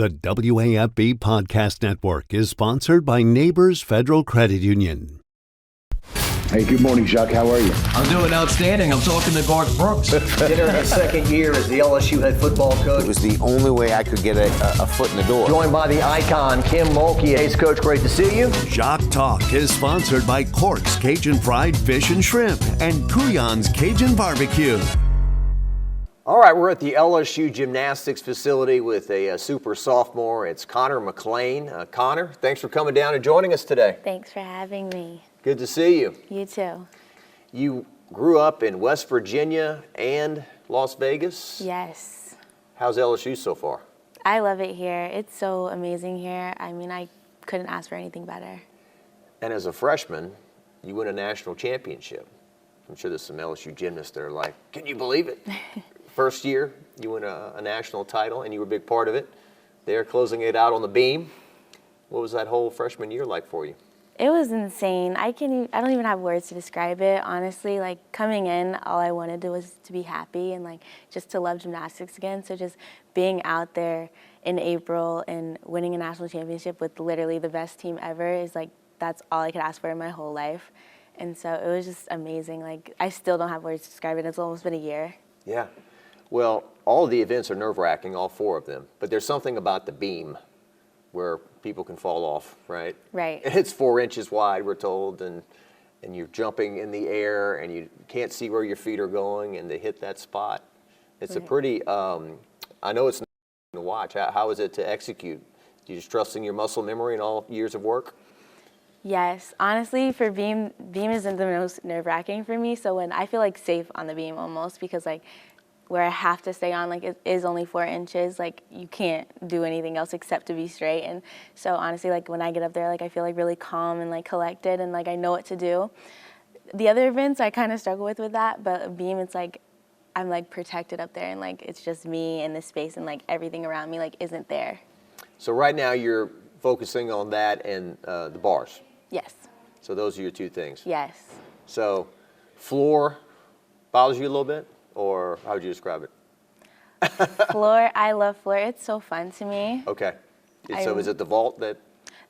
The WAFB Podcast Network is sponsored by Neighbors Federal Credit Union. Hey, good morning, Jacques. How are you? I'm doing outstanding. I'm talking to Garth Brooks. Entering his second year as the LSU head football coach. It was the only way I could get a foot in the door. Joined by the icon, Kim Mulkey. Hey, Coach, great to see you. Jacques Talk is sponsored by Cork's Cajun Fried Fish and Shrimp and Couillon's Cajun Barbecue. All right, we're at the LSU gymnastics facility with a super sophomore. It's Konnor McClain. Konnor, thanks for coming down and joining us today. Thanks for having me. Good to see you. You too. You grew up in West Virginia and Las Vegas? Yes. How's LSU so far? I love it here. It's so amazing here. I mean, I couldn't ask for anything better. And as a freshman, you win a national championship. I'm sure there's some LSU gymnasts that are like, can you believe it? First year, you win a national title, and you were a big part of it. They're closing it out on the beam. What was that whole freshman year like for you? It was insane. I don't even have words to describe it, honestly. Like, coming in, all I wanted was to be happy and, like, just to love gymnastics again. So just being out there in April and winning a national championship with literally the best team ever is, like, that's all I could ask for in my whole life. And so it was just amazing. Like, I still don't have words to describe it. It's almost been a year. Yeah. Well, all of the events are nerve-wracking, all four of them. But there's something about the beam where people can fall off, right? Right. It's 4 inches wide, we're told, and you're jumping in the air, and you can't see where your feet are going, and they hit that spot. It's a pretty, I know it's not to watch. How is it to execute? Do you just trusting your muscle memory and all years of work? Yes, honestly, for beam isn't the most nerve-wracking for me. So when I feel like safe on the beam almost, because like where I have to stay on, like it is only 4 inches, like you can't do anything else except to be straight. And so honestly, like when I get up there, like I feel like really calm and like collected and like I know what to do. The other events I kind of struggle with that, but beam, it's like I'm like protected up there and like it's just me and the space and like everything around me like isn't there. So right now you're focusing on that and the bars. Yes. So those are your two things. Yes. So floor bothers you a little bit, or how would you describe it? Floor, I love floor. It's so fun to me. Okay. So is it the vault that?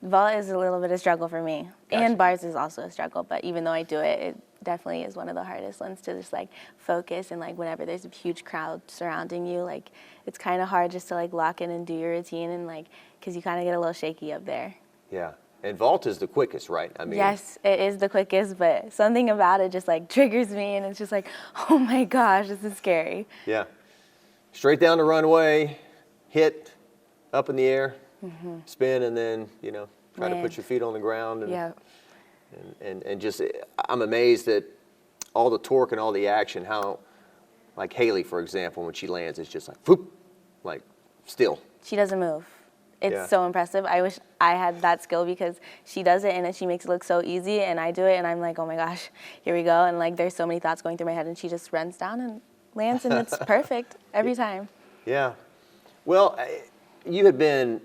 Vault is a little bit of a struggle for me. Gotcha. And bars is also a struggle, but even though I do it, it definitely is one of the hardest ones to just like focus and like whenever there's a huge crowd surrounding you, like it's kind of hard just to like lock in and do your routine and like, because you kind of get a little shaky up there. Yeah. And vault is the quickest, right? I mean, yes, it is the quickest, but something about it just like triggers me and it's just like, oh my gosh, this is scary. Yeah. Straight down the runway, hit, up in the air, spin, and then, you know, try to put your feet on the ground. And, yeah. and just, I'm amazed at all the torque and all the action, how, like Haley, for example, when she lands, it's just like, whoop, like still. She doesn't move. It's Yeah. so impressive. I wish I had that skill because she does it and then she makes it look so easy and I do it and I'm like, oh my gosh, here we go. And like there's so many thoughts going through my head and she just runs down and lands and it's perfect every time. Yeah. Well, you had been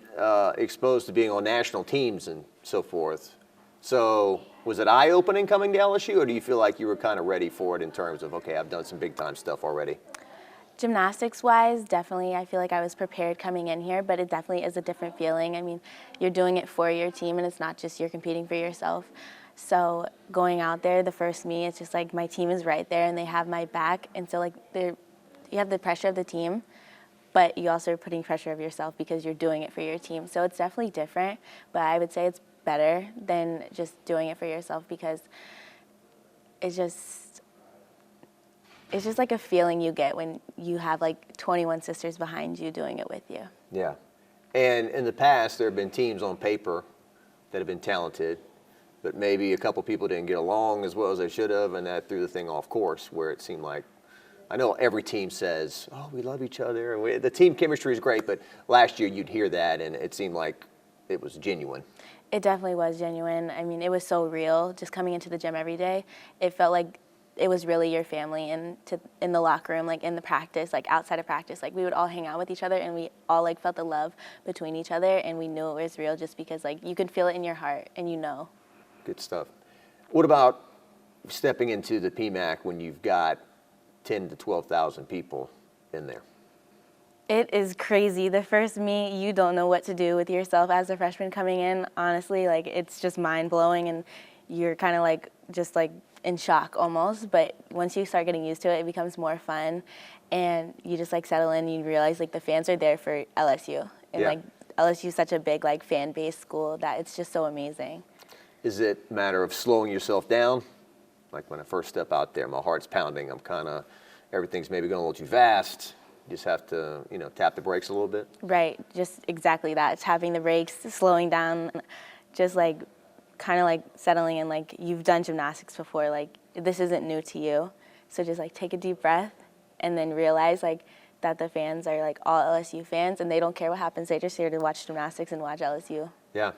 exposed to being on national teams and so forth. So was it eye-opening coming to LSU, or do you feel like you were kind of ready for it in terms of, okay, I've done some big-time stuff already? Gymnastics-wise, definitely, I feel like I was prepared coming in here, but it definitely is a different feeling. I mean, you're doing it for your team, and it's not just you're competing for yourself. So going out there, the first meet, it's just like my team is right there, and they have my back, and so like you have the pressure of the team, but you also are putting pressure of yourself because you're doing it for your team. So it's definitely different, but I would say it's better than just doing it for yourself because it's just like a feeling you get when you have like 21 sisters behind you doing it with you. Yeah. And in the past, there have been teams on paper that have been talented, but maybe a couple people didn't get along as well as they should have, and that threw the thing off course where it seemed like, I know every team says, oh, we love each other, and the team chemistry is great, but last year you'd hear that, and it seemed like it was genuine. It definitely was genuine. I mean, it was so real. Just coming into the gym every day, it felt like it was really your family, and in the locker room, like in the practice, like outside of practice, like we would all hang out with each other and we all like felt the love between each other and we knew it was real just because like you can feel it in your heart and you know. Good stuff. What about stepping into the PMAC when you've got 10 to 12,000 people in there? It is crazy. The first meet, you don't know what to do with yourself as a freshman coming in. Honestly, like it's just mind blowing, and you're kind of like just like in shock almost. But once you start getting used to it, it becomes more fun, and you just like settle in. And you realize like the fans are there for LSU, and like LSU is such a big like fan based school that it's just so amazing. Is it a matter of slowing yourself down? Like when I first step out there, my heart's pounding. Everything's maybe going a little too fast. You just have to, tap the brakes a little bit. Right, just exactly that. Tapping the brakes, slowing down, just like kind of like settling in. Like you've done gymnastics before, like this isn't new to you. So just like take a deep breath and then realize like that the fans are like all LSU fans and they don't care what happens. They're just here to watch gymnastics and watch LSU. Yeah,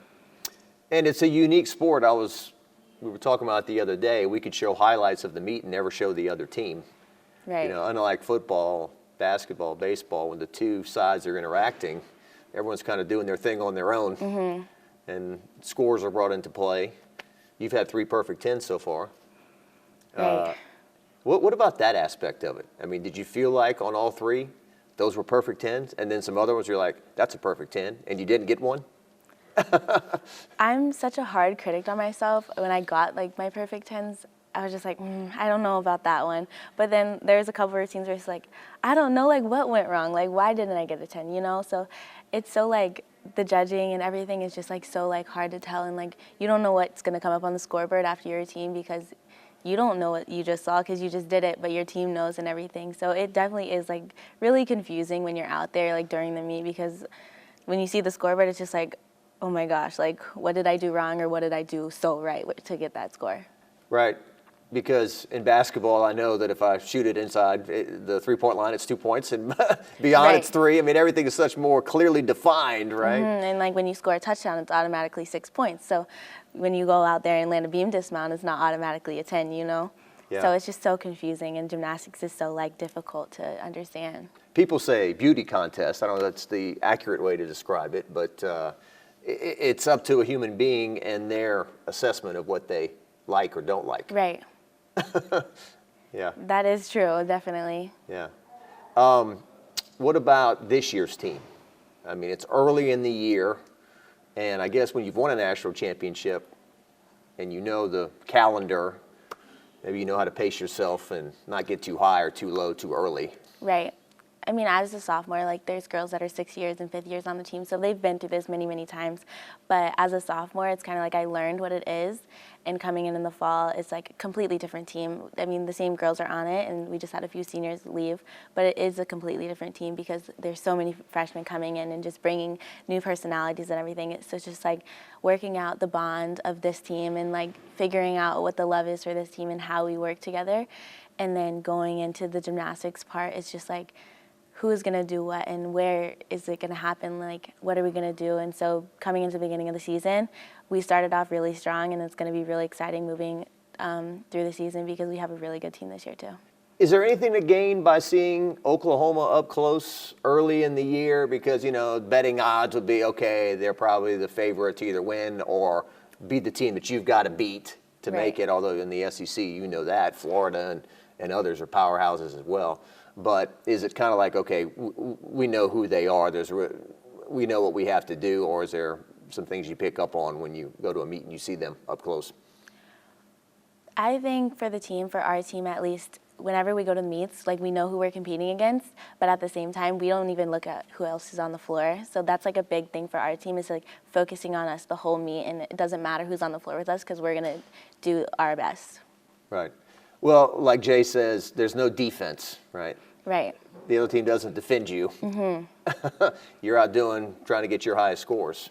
and it's a unique sport. We were talking about it the other day. We could show highlights of the meet and never show the other team. Right. Unlike football, basketball, baseball, when the two sides are interacting, everyone's kind of doing their thing on their own, and scores are brought into play. You've had 3 perfect 10s so far. Right. What about that aspect of it? I mean, did you feel like on all 3, those were perfect 10s, and then some other ones you're like, that's a perfect 10, and you didn't get one? I'm such a hard critic on myself. When I got like my perfect 10s, I was just like, I don't know about that one. But then there's a couple routines where it's like, I don't know, like what went wrong? Like why didn't I get a 10, So it's so like the judging and everything is just like so like hard to tell, and like you don't know what's gonna come up on the scoreboard after your routine because you don't know what you just saw because you just did it, but your team knows and everything. So it definitely is like really confusing when you're out there like during the meet, because when you see the scoreboard, it's just like, oh my gosh, like what did I do wrong or what did I do so right to get that score? Right. Because in basketball, I know that if I shoot it inside the 3-point line, it's 2 points, and beyond it's 3. I mean, everything is such more clearly defined, right? And like when you score a touchdown, it's automatically 6 points. So when you go out there and land a beam dismount, it's not automatically a 10, Yeah. So it's just so confusing, and gymnastics is so like difficult to understand. People say beauty contest. I don't know if that's the accurate way to describe it, but it's up to a human being and their assessment of what they like or don't like. Right. Yeah. That is true, definitely. Yeah. What about this year's team? I mean, it's early in the year, and I guess when you've won a national championship and you know the calendar, maybe you know how to pace yourself and not get too high or too low too early. Right. I mean, as a sophomore, like there's girls that are 6 years and 5th years on the team, so they've been through this many, many times. But as a sophomore, it's kind of like I learned what it is, and coming in the fall, it's like a completely different team. I mean, the same girls are on it, and we just had a few seniors leave, but it is a completely different team because there's so many freshmen coming in and just bringing new personalities and everything. It's just like working out the bond of this team and like figuring out what the love is for this team and how we work together. And then going into the gymnastics part, it's just like, who is going to do what and where is it going to happen, like what are we going to do? And so coming into the beginning of the season, we started off really strong, and it's going to be really exciting moving through the season because we have a really good team this year too. Is there anything to gain by seeing Oklahoma up close early in the year? Because, betting odds would be, okay, they're probably the favorite to either win or beat the team that you've got to beat to make it, although in the SEC, that, Florida and others are powerhouses as well. But is it kind of like, okay, we know who they are, we know what we have to do, or is there some things you pick up on when you go to a meet and you see them up close? I think for our team at least, whenever we go to meets, like we know who we're competing against, but at the same time, we don't even look at who else is on the floor. So that's like a big thing for our team, is like focusing on us the whole meet, and it doesn't matter who's on the floor with us because we're going to do our best. Right. Well, like Jay says, there's no defense, right? Right. The other team doesn't defend you. You're out trying to get your highest scores.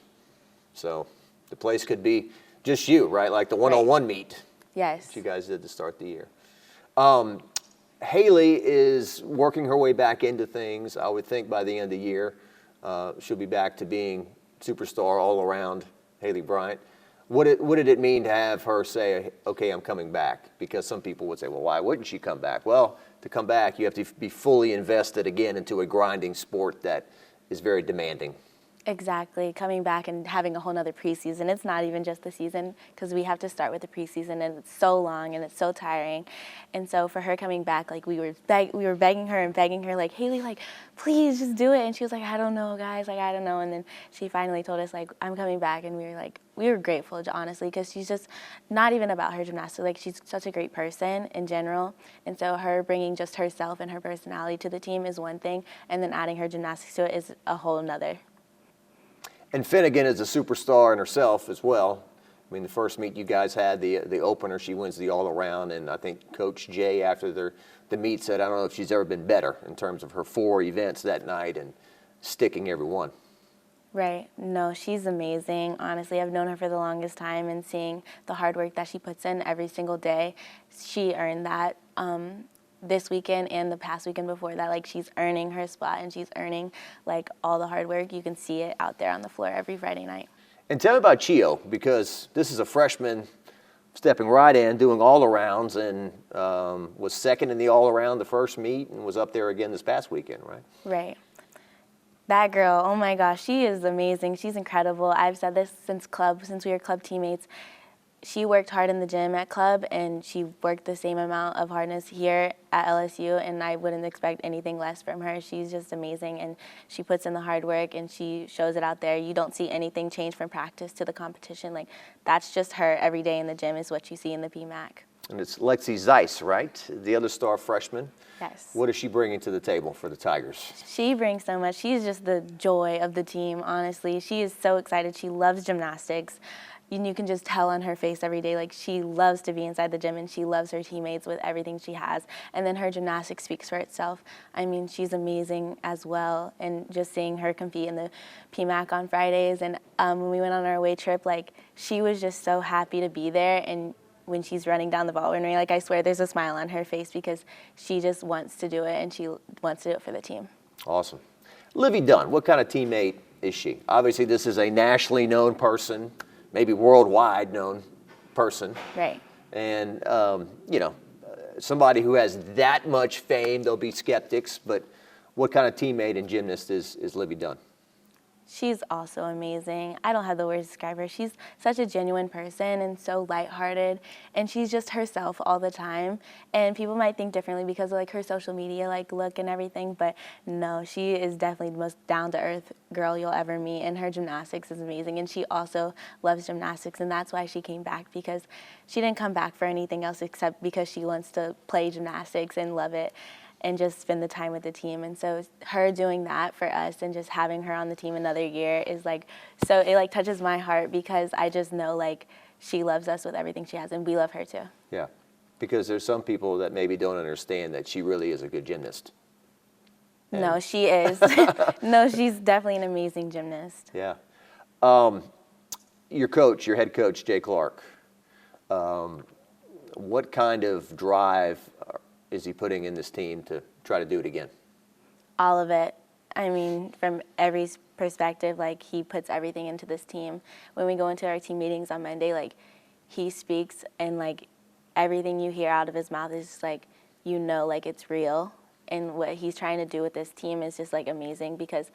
So the place could be just you, right? Like the one-on-one meet. Yes. That you guys did to start the year. Haley is working her way back into things. I would think by the end of the year, she'll be back to being superstar all around, Haley Bryant. What did it mean to have her say, okay, I'm coming back? Because some people would say, well, why wouldn't she come back? Well, to come back, you have to be fully invested again into a grinding sport that is very demanding. Exactly, coming back and having a whole nother preseason. It's not even just the season because we have to start with the preseason and it's so long and it's so tiring. And so for her coming back, like we were begging her like, Haley, like please just do it. And she was like, I don't know, guys, like I don't know. And then she finally told us like I'm coming back, and we were grateful, honestly, because she's just not even about her gymnastics. Like she's such a great person in general, and so her bringing just herself and her personality to the team is one thing, and then adding her gymnastics to it is a whole nother. And Finnegan is a superstar in herself as well. I mean, the first meet you guys had, the opener, she wins the all-around, and I think Coach Jay, after the meet, said, I don't know if she's ever been better in terms of her 4 events that night and sticking every one. Right. No, she's amazing. Honestly, I've known her for the longest time, and seeing the hard work that she puts in every single day, she earned that. This weekend and the past weekend before that, like she's earning her spot and she's earning like all the hard work. You can see it out there on the floor every Friday night. And tell me about Chio, because this is a freshman stepping right in, doing all-arounds, and was second in the all-around the first meet and was up there again this past weekend, right? Right. That girl, oh my gosh, she is amazing. She's incredible. I've said this since we were club teammates. She worked hard in the gym at club, and she worked the same amount of hardness here at LSU, and I wouldn't expect anything less from her. She's just amazing, and she puts in the hard work, and she shows it out there. You don't see anything change from practice to the competition. Like, that's just her every day in the gym is what you see in the PMAC. And it's Lexi Zeiss, right? The other star freshman. Yes. What is she bringing to the table for the Tigers? She brings so much. She's just the joy of the team, honestly. She is so excited. She loves gymnastics. You can just tell on her face every day, like she loves to be inside the gym and she loves her teammates with everything she has. And then her gymnastics speaks for itself. I mean, she's amazing as well. And just seeing her compete in the PMAC on Fridays, and when we went on our away trip, like she was just so happy to be there. And when she's running down the ball runway, like I swear there's a smile on her face because she just wants to do it, and she wants to do it for the team. Awesome. Livy Dunn, what kind of teammate is she? Obviously, this is a nationally known person, maybe worldwide known person. Right. And, somebody who has that much fame, there'll be skeptics, but what kind of teammate and gymnast is Livy Dunn? She's also amazing. I don't have the words to describe her. She's such a genuine person and so lighthearted, and she's just herself all the time. And people might think differently because of like her social media like look and everything, but no, she is definitely the most down-to-earth girl you'll ever meet, and her gymnastics is amazing. And she also loves gymnastics, and that's why she came back, because she didn't come back for anything else except because she wants to play gymnastics and love it and just spend the time with the team. And so her doing that for us and just having her on the team another year is like, so it like touches my heart, because I just know like she loves us with everything she has, and we love her too. Yeah, because there's some people that maybe don't understand that she really is a good gymnast. And no, she is. No, she's definitely an amazing gymnast. Yeah. Your coach, your head coach, Jay Clark, what kind of drive is he putting in this team to try to do it again? All of it. I mean, from every perspective, like he puts everything into this team. When we go into our team meetings on Monday, like he speaks, and like everything you hear out of his mouth is just like, like it's real. And what he's trying to do with this team is just like amazing, because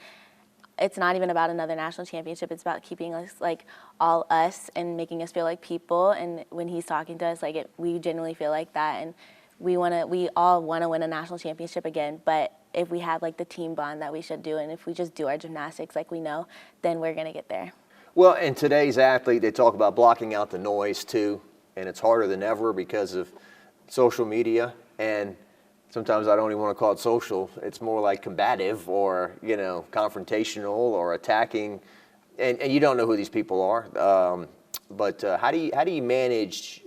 it's not even about another national championship. It's about keeping us like all us and making us feel like people. And when he's talking to us, like we genuinely feel like that. And we all want to win a national championship again, but if we have like the team bond that we should do, and if we just do our gymnastics like we know, then we're going to get there. Well, in today's athlete, they talk about blocking out the noise too, and it's harder than ever because of social media, and sometimes I don't even want to call it social. It's more like combative or, confrontational or attacking, and you don't know who these people are. But how do you manage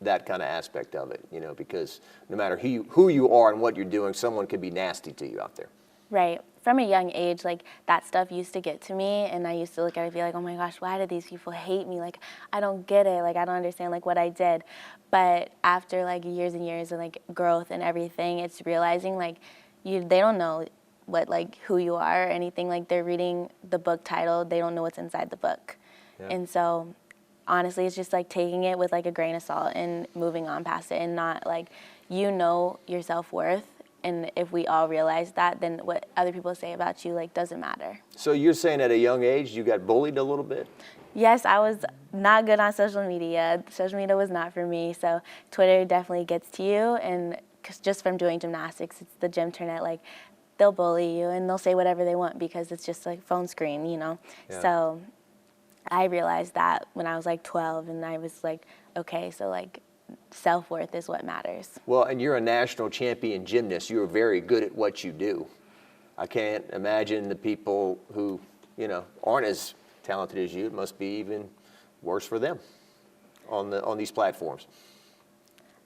that kind of aspect of it? Because no matter who you are and what you're doing, someone could be nasty to you out there. Right. From a young age, like that stuff used to get to me, and I used to look at it and be like, oh my gosh, why do these people hate me? Like, I don't get it. Like, I don't understand like what I did. But after like years and years of like growth and everything, it's realizing like they don't know what like who you are or anything. Like they're reading the book title, they don't know what's inside the book. Yeah. And so honestly, it's just like taking it with like a grain of salt and moving on past it, and not like your self-worth, And if we all realize that, then what other people say about you like doesn't matter. So you're saying at a young age you got bullied a little bit? Yes, I was not good on social media. Social media was not for me. So Twitter definitely gets to you. And 'cause just from doing gymnastics, it's the gym internet, like they'll bully you and they'll say whatever they want because it's just like phone screen, you know? Yeah. So I realized that when I was like 12 and I was like, okay, so like self-worth is what matters. Well, and you're a national champion gymnast. You're very good at what you do. I can't imagine the people who, you know, aren't as talented as you. It must be even worse for them on these platforms.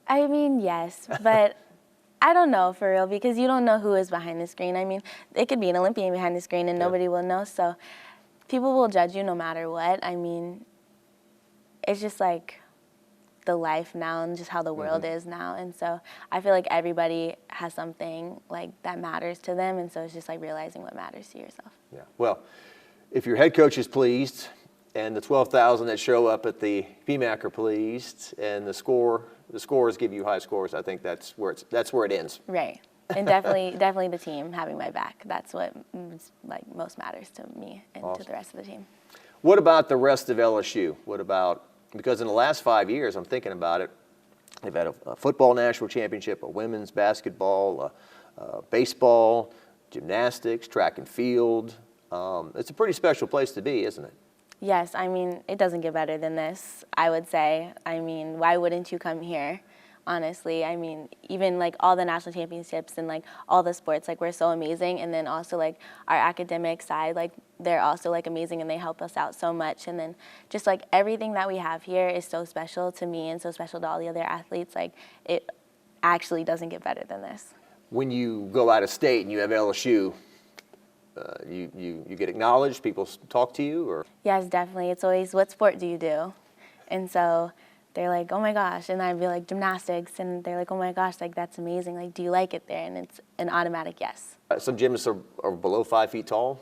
I mean, yes, but I don't know for real because you don't know who is behind the screen. I mean, it could be an Olympian behind the screen and nobody will know. So people will judge you no matter what. I mean, it's just like the life now and just how the world is now. And so I feel like everybody has something like that matters to them. And so it's just like realizing what matters to yourself. Yeah. Well, if your head coach is pleased and the 12,000 that show up at the PMAC are pleased and the scores give you high scores, I think that's where it ends. Right. And definitely the team having my back. That's what like most matters to me and to the rest of the team. What about the rest of LSU? What about, because in the last 5 years, I'm thinking about it, they've had a football national championship, a women's basketball, baseball, gymnastics, track and field. It's a pretty special place to be, isn't it? Yes, I mean, it doesn't get better than this, I would say. I mean, why wouldn't you come here, honestly? I mean, even like all the national championships and like all the sports, like we're so amazing. And then also like our academic side, like they're also like amazing and they help us out so much. And then just like everything that we have here is so special to me and so special to all the other athletes. Like it actually doesn't get better than this. When you go out of state and you have LSU, you get acknowledged, people talk to you, or? Yes, definitely. It's always, what sport do you do? And so they're like, oh my gosh, and I'd be like, gymnastics, and they're like, oh my gosh, like that's amazing, like do you like it there? And it's an automatic yes. Some gymnasts are below 5 feet tall,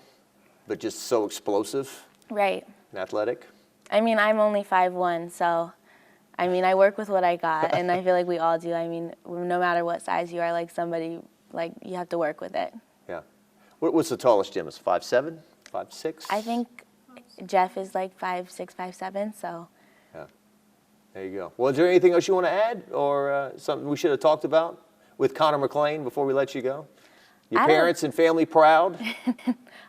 but just so explosive. Right. And athletic. I mean, I'm only 5'1", so I mean, I work with what I got, and I feel like we all do. I mean, no matter what size you are, like somebody, like you have to work with it. Yeah. What's the tallest gymnast? 5'7", 5'6"? I think Jeff is like 5'6", 5'7", so. Yeah. There you go. Well, is there anything else you want to add, or something we should have talked about with Konnor McClain before we let you go? Your parents and family proud?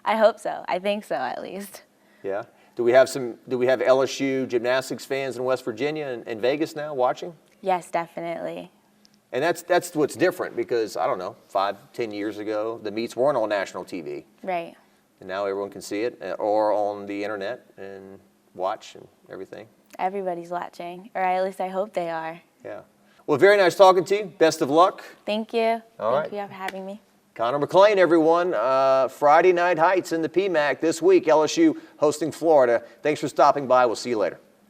I hope so. I think so, at least. Yeah. Do we have LSU gymnastics fans in West Virginia and Vegas now watching? Yes, definitely. And that's what's different because, I don't know, 5, 10 years ago, the meets weren't on national TV. Right. And now everyone can see it or on the internet and watch and everything. Everybody's watching, or at least I hope they are. Yeah. Well, very nice talking to you. Best of luck. Thank you. All right. Thank you for having me. Konnor McClain, everyone. Friday Night Heights in the PMAC this week. LSU hosting Florida. Thanks for stopping by. We'll see you later.